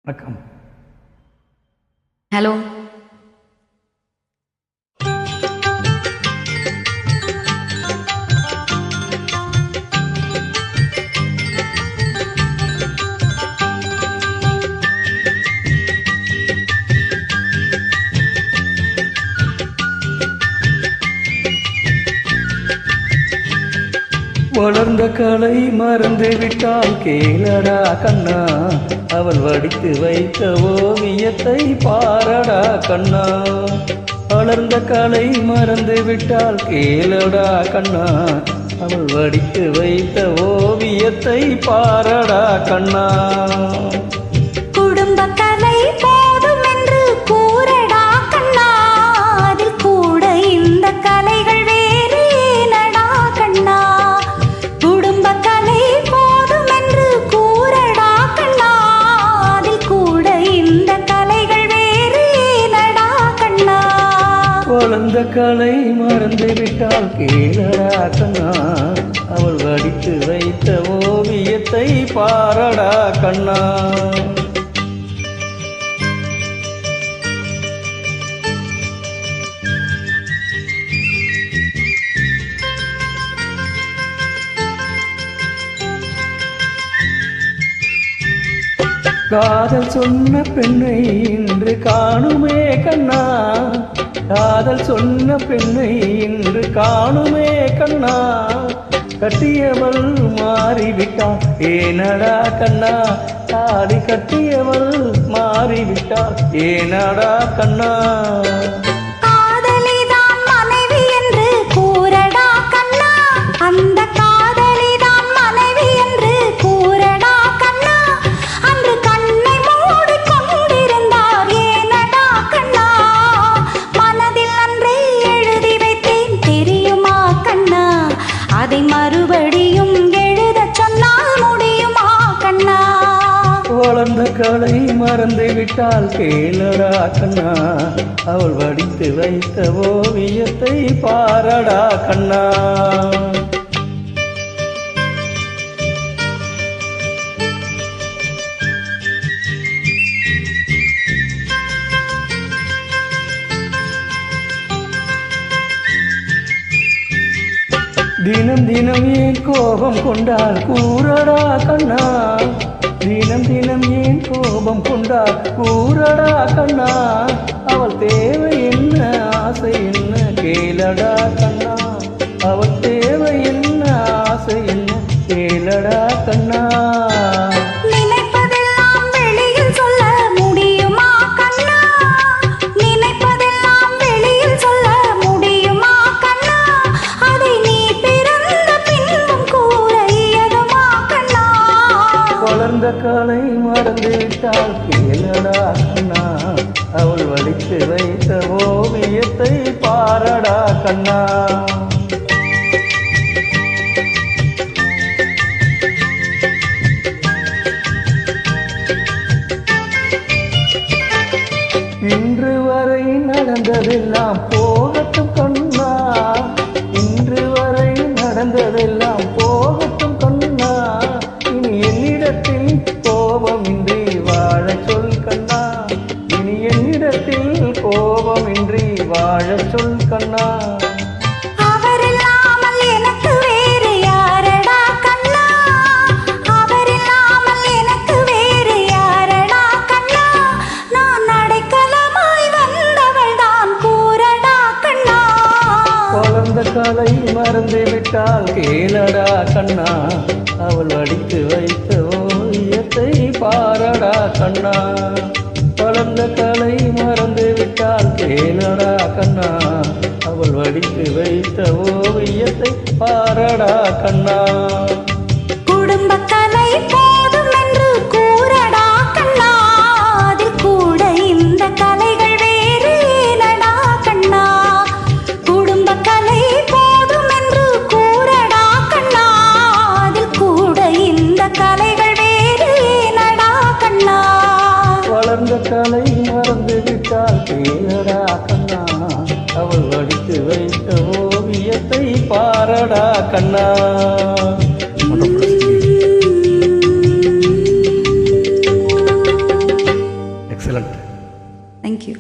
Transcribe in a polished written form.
வணக்கம். ஹலோ. வளர்ந்த கலை மறந்து விட்டால் கேளடா கண்ணா, அவள் வடித்து வைத்த ஓவியத்தை பாரடா கண்ணா. வளர்ந்த கலை மறந்து விட்டால் கேளடா கண்ணா, அவள் வடித்து வைத்த ஓவியத்தை பாரடா கண்ணா. குடும்ப கலை போதும் என்று கூறடா கண்ணா, அதில் கூட இந்த கலைகள் வேறு ஏனடா கண்ணா. குடும்ப கலை போதும் என்று கூறடா கண்ணா, அதில் கூட இந்த கலைகள் வேறு ஏனடா கண்ணா. வளர்ந்த கலை மறந்து விட்டால் கேளடா கண்ணா, அவள் வடித்து வைத்த ஓவியத்தை பாரடா கண்ணா. காதல் சொன்ன பெண்ணை இன்று காணுமே கண்ணா, காதல் சொன்ன பெண்ணை இன்று காணுமே கண்ணா. கட்டியவள் மாறிவிட்டாள் ஏனடா கண்ணா, தாடி கட்டியவள் மாறிவிட்டாள் ஏனடா கண்ணா. காதலிதான் மனைவி என்று கூறடா கண்ணா, அந்த காதலிதான் மனைவி என்று கூறடா கண்ணா. அன்று கண்ணை மூடி கொண்டிருந்தார் ஏனடா கண்ணா, மனதில் அன்றே எழுதி வைத்தேன் தெரியுமா கண்ணா. அதை மறுபடியும் எழுத சொன்னால் முடியுமா கண்ணா. வளர்ந்த கலை மறந்து விட்டால் கேளடா கண்ணா, அவள் வடித்து வைத்த ஓவியத்தை பாரடா கண்ணா. தினம் தினம் ஏன் கோபம் கொண்டால் கூறடா கண்ணா, தினம் தினம் ஏன் கோபம் கொண்டால் கூறடா கண்ணா. அவள் தேவை என்ன ஆசை என்ன கேளடா கண்ணா, அவள் தேவை என்ன ஆசை என்ன கேளடா கண்ணா. நினைப்பதெல்லாம் வெளியில் சொல்ல முடியுமா கண்ணா, நினைப்பதெல்லாம் வெளியில் சொல்ல முடியுமா கண்ணா. அதை நீ பிறந்த பின்பும் கூற இயலுமா கண்ணா. வளர்ந்த கலை மறந்து விட்டால் கேளடா கண்ணா, அவள் வடித்து வைத்த ஓவியத்தை பாரடா கண்ணா. இன்று வரை நடந்ததெல்லாம் போகட்டும் கண்ணா, இன்று வரை நடந்ததெல்லாம் போகட்டும் கண்ணா. இனி என்னிடத்தில் கோபமின்றி வாழ சொல் கண்ணா, இனி என்னிடத்தில் கோபமின்றி வாழ சொல் கண்ணா. அவரில்லாமல் எனக்கு வேறு யாரடா கண்ணா, அவரில்லாமல் எனக்கு வேறு யாரடா கண்ணா. நான் அடைக்கலமாய் வந்தவள் தான் கூறடா கண்ணா. வளர்ந்த கலை மறந்து விட்டால் கேளடா கண்ணா, அவள் வடித்து வைத்த ஓவியத்தை பாரடா கண்ணா. வளர்ந்த கலை மறந்து விட்டால் கேளடா கண்ணா, அவள் வடித்து வைத்த ஓவியத்தை பாரடா கண்ணா. குடும்ப கலை போதும் என்று கூறடா கண்ணா, அதில் கூட இந்த கலைகள் வேறு ஏனடா கண்ணா. குடும்ப கலை போதும் என்று கூறடா கண்ணா, அதில் கூட இந்த கலைகள் வேறு ஏனடா கண்ணா. வளர்ந்த கலை மறந்து விட்டால் கேளடா கண்ணா, அவள் வடித்து வைத்த ஓவியத்தை பாரடா கண்ணா. எக்ஸலண்ட். தேங்க்யூ.